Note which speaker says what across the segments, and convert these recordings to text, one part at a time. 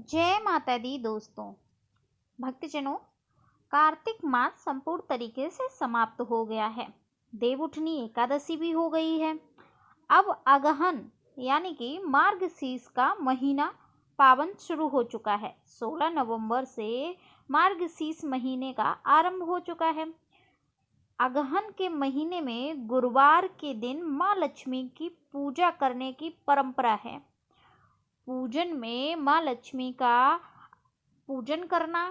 Speaker 1: जय माता दी दोस्तों। भक्तजनों, कार्तिक मास संपूर्ण तरीके से समाप्त हो गया है। देवउठनी एकादशी भी हो गई है। अब अगहन यानी कि मार्गशीर्ष का महीना पावन शुरू हो चुका है। 16 नवंबर से मार्गशीर्ष महीने का आरंभ हो चुका है। अगहन के महीने में गुरुवार के दिन माँ लक्ष्मी की पूजा करने की परंपरा है। पूजन में माँ लक्ष्मी का पूजन करना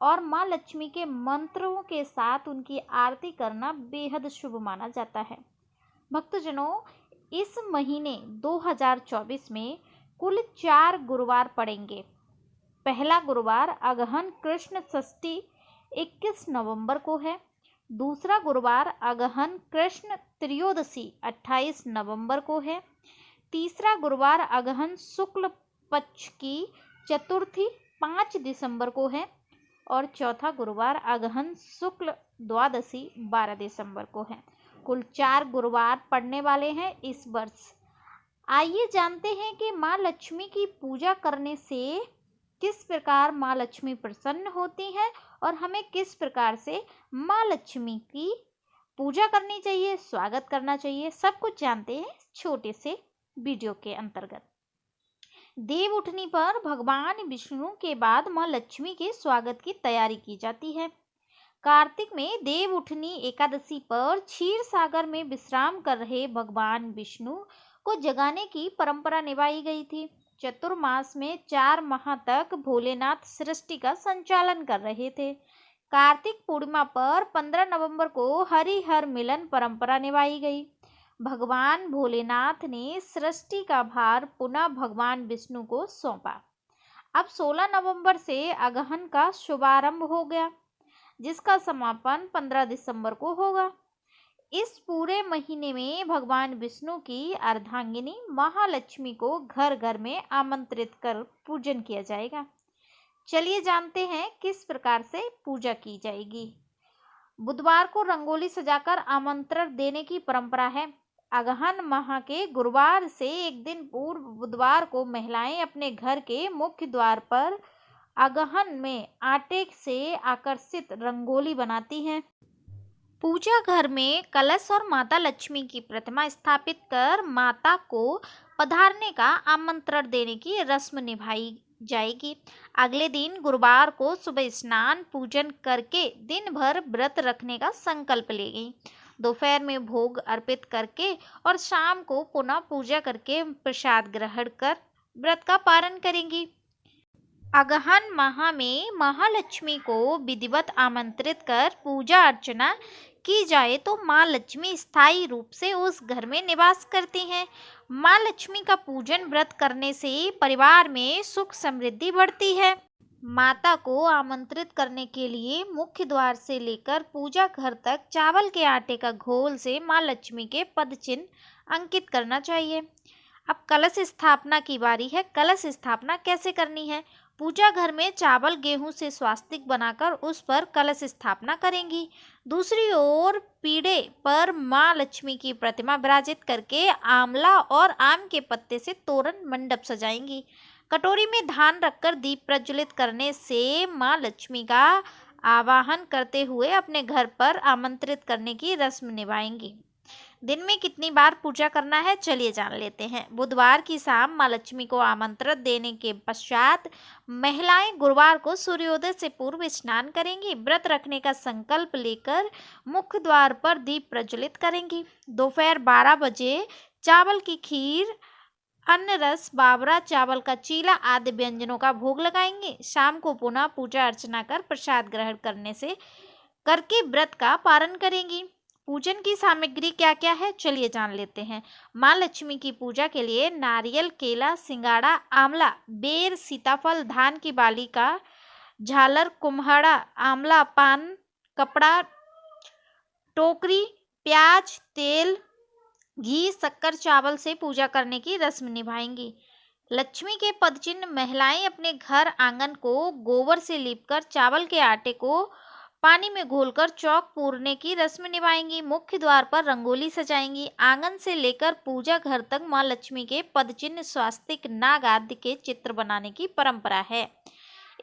Speaker 1: और माँ लक्ष्मी के मंत्रों के साथ उनकी आरती करना बेहद शुभ माना जाता है। भक्तजनों, इस महीने 2024 में कुल 4 गुरुवार पड़ेंगे। पहला गुरुवार अगहन कृष्ण षष्ठी 21 नवंबर को है। दूसरा गुरुवार अगहन कृष्ण त्रयोदशी 28 नवंबर को है। तीसरा गुरुवार अगहन शुक्ल पक्ष की चतुर्थी 5 दिसंबर को है और चौथा गुरुवार अगहन शुक्ल द्वादशी 12 दिसंबर को है। कुल 4 गुरुवार पड़ने वाले हैं इस वर्ष। आइए जानते हैं कि माँ लक्ष्मी की पूजा करने से किस प्रकार माँ लक्ष्मी प्रसन्न होती हैं और हमें किस प्रकार से माँ लक्ष्मी की पूजा करनी चाहिए, स्वागत करना चाहिए। सब कुछ जानते हैं छोटे से वीडियो के अंतर्गत। देव उठनी पर भगवान विष्णु के बाद माँ लक्ष्मी के स्वागत की तैयारी की जाती है। कार्तिक में देव उठनी एकादशी पर क्षीर सागर में विश्राम कर रहे भगवान विष्णु को जगाने की परंपरा निभाई गई थी। चतुर्मास में 4 माह तक भोलेनाथ सृष्टि का संचालन कर रहे थे। कार्तिक पूर्णिमा पर 15 नवंबर को हरिहर मिलन परंपरा निभाई गई। भगवान भोलेनाथ ने सृष्टि का भार पुनः भगवान विष्णु को सौंपा। अब 16 नवंबर से अगहन का शुभारंभ हो गया, जिसका समापन 15 दिसंबर को होगा। इस पूरे महीने में भगवान विष्णु की अर्धांगिनी महालक्ष्मी को घर घर में आमंत्रित कर पूजन किया जाएगा। चलिए जानते हैं किस प्रकार से पूजा की जाएगी। बुधवार को रंगोली सजाकर आमंत्रण देने की परंपरा है। अगहन माह के गुरुवार से एक दिन पूर्व बुधवार को महिलाएं अपने घर के मुख्य द्वार पर अगहन में आटे से आकर्षित रंगोली बनाती हैं। पूजा घर में कलश और माता लक्ष्मी की प्रतिमा स्थापित कर माता को पधारने का आमंत्रण देने की रस्म निभाई जाएगी। अगले दिन गुरुवार को सुबह स्नान पूजन करके दिन भर व्रत रखने का संकल्प लेगी। दोपहर में भोग अर्पित करके और शाम को पुनः पूजा करके प्रसाद ग्रहण कर व्रत का पारण करेंगी। अगहन माह में महालक्ष्मी को विधिवत आमंत्रित कर पूजा अर्चना की जाए तो माँ लक्ष्मी स्थायी रूप से उस घर में निवास करती हैं। माँ लक्ष्मी का पूजन व्रत करने से परिवार में सुख समृद्धि बढ़ती है। माता को आमंत्रित करने के लिए मुख्य द्वार से लेकर पूजा घर तक चावल के आटे का घोल से माँ लक्ष्मी के पद चिन्ह अंकित करना चाहिए। अब कलश स्थापना की बारी है। कलश स्थापना कैसे करनी है? पूजा घर में चावल गेहूं से स्वास्तिक बनाकर उस पर कलश स्थापना करेंगी। दूसरी ओर पीढ़े पर माँ लक्ष्मी की प्रतिमा विराजित करके आंवला और आम के पत्ते से तोरण मंडप सजाएंगी। कटोरी में धान रखकर दीप प्रज्वलित करने से माँ लक्ष्मी का आवाहन करते हुए अपने घर पर आमंत्रित करने की रस्म निभाएंगी। दिन में कितनी बार पूजा करना है, चलिए जान लेते हैं। बुधवार की शाम माँ लक्ष्मी को आमंत्रण देने के पश्चात महिलाएं गुरुवार को सूर्योदय से पूर्व स्नान करेंगी। व्रत रखने का संकल्प लेकर मुख्य द्वार पर दीप प्रज्वलित करेंगी। दोपहर 12 बजे चावल की खीर, अन्न रस, बावरा, चावल का चीला आदि व्यंजनों का भोग लगाएंगे। शाम को पुनः पूजा अर्चना कर प्रसाद ग्रहण करके व्रत का पारण करेंगी। पूजन की सामग्री क्या क्या है, चलिए जान लेते हैं। माँ लक्ष्मी की पूजा के लिए नारियल, केला, सिंगाड़ा, आंवला, बेर, सीताफल, धान की बाली का झालर, कुम्हाड़ा, आंवला, पान, कपड़ा, टोकरी, प्याज, तेल, घी, शक्कर, चावल से पूजा करने की रस्म निभाएंगी। लक्ष्मी के पदचिन्ह महिलाएं अपने घर आंगन को गोबर से लीपकर चावल के आटे को पानी में घोलकर चौक पूरने की रस्म निभाएंगी। मुख्य द्वार पर रंगोली सजाएंगी। आंगन से लेकर पूजा घर तक मां लक्ष्मी के पद चिन्ह, स्वास्तिक, नाग आदि के चित्र बनाने की परंपरा है।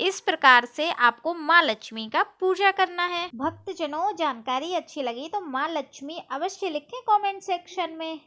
Speaker 1: इस प्रकार से आपको मां लक्ष्मी का पूजा करना है। भक्तजनों, जानकारी अच्छी लगी तो मां लक्ष्मी अवश्य लिखें कमेंट सेक्शन में।